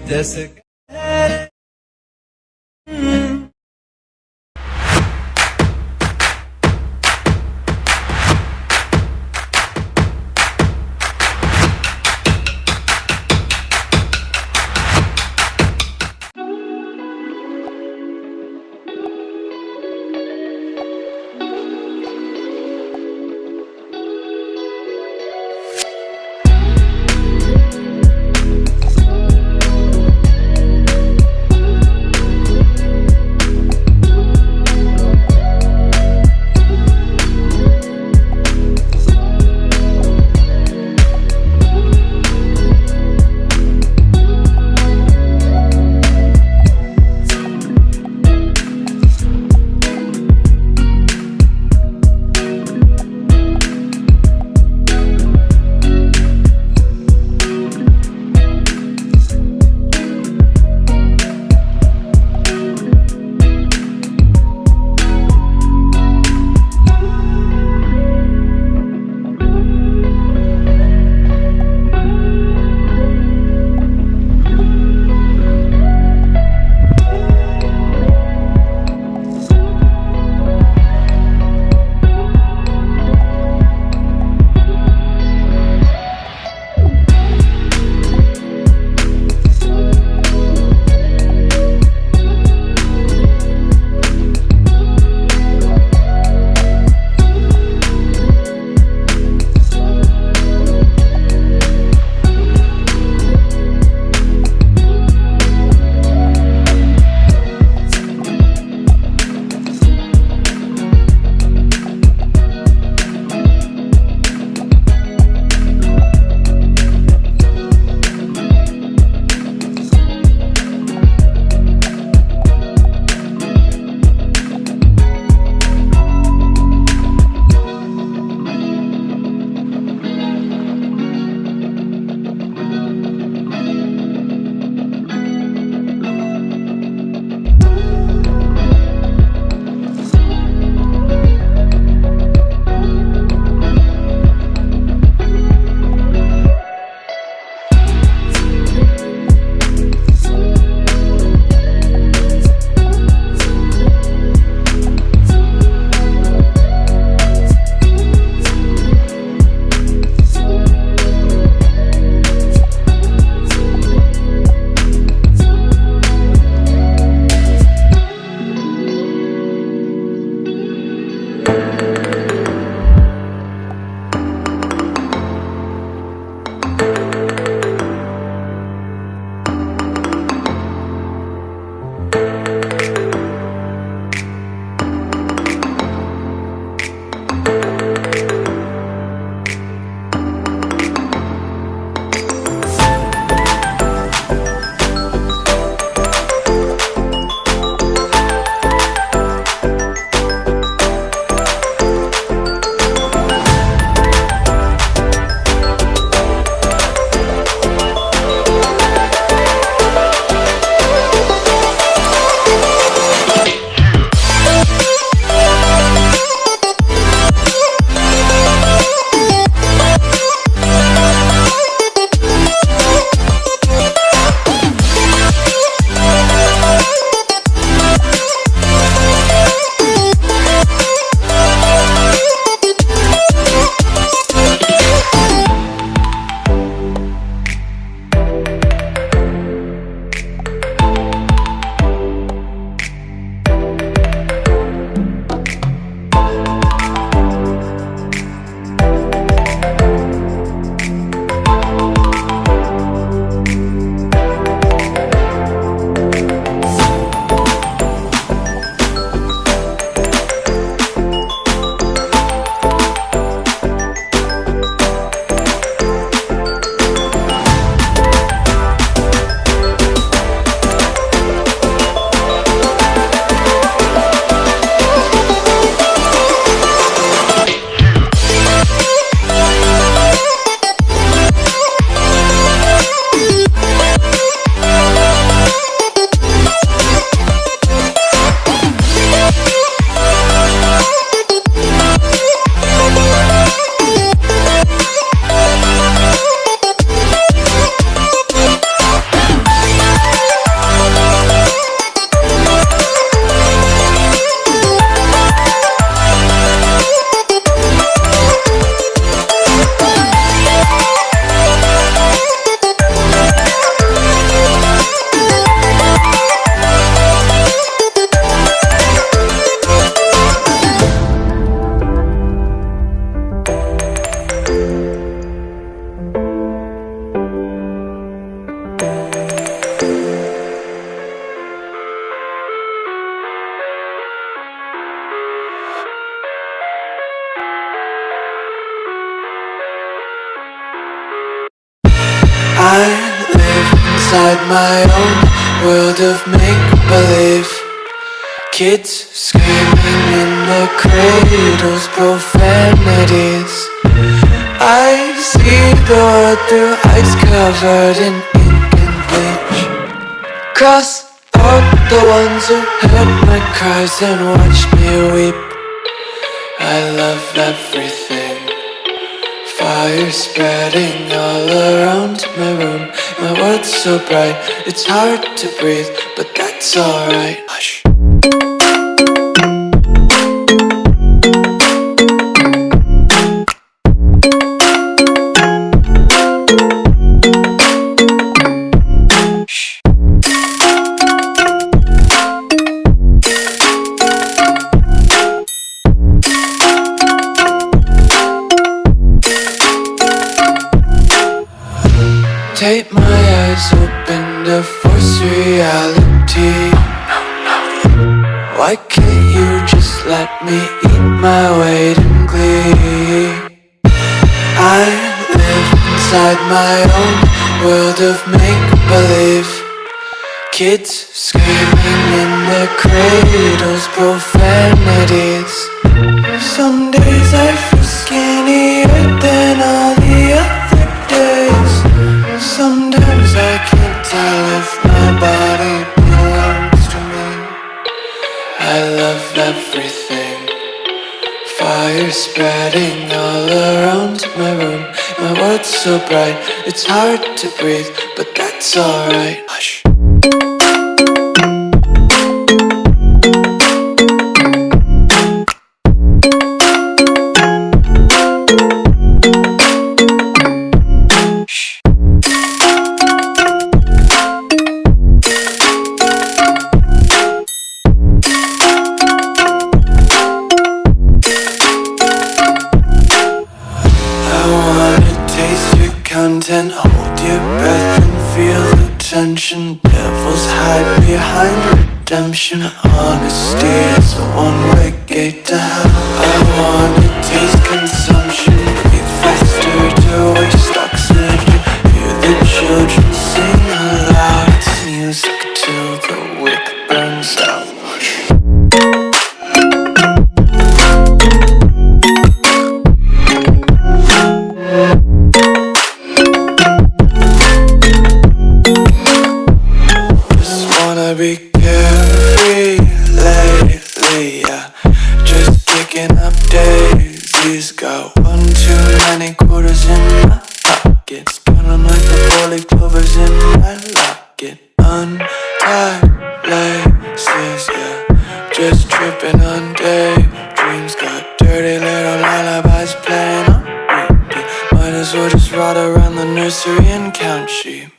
desek. my own world of make-believe. Kids screaming in their cradles, profanities. I see the world through eyes covered in ink and bleach. Cross out the ones who heard my cries and watched me weep. I love everything. Fire spreading all around my room. My world's so bright, it's hard to breathe, but that's alright. Hush. Take my eyes open to force reality. Why can't you just let me eat my weight in glee? I live inside my own world of make-believe. Kids screaming in their cradles, profanities. Some days I feel skinnier than all the other days. Sometimes I can't tell if my body belongs to me. I love everything. Fire spreading all around my room. My world's so bright, it's hard to breathe, but that's alright. Hush. Content, hold your breath and feel the tension. Devils hide behind redemption. Honesty is a one-way gate to hell. I wanna taste consumption, breathe faster to waste oxygen. Hear the children sing aloud. It's music till the wick burns out. Be carefree lately, yeah. Just kicking up daisies. Got one too many quarters in my pockets. Counting like the 4-leaf clovers in my locket. Untied laces, yeah. Just tripping on daydreams. Got dirty little lullabies playing on repeat. Might as well just ride around the nursery and count sheep.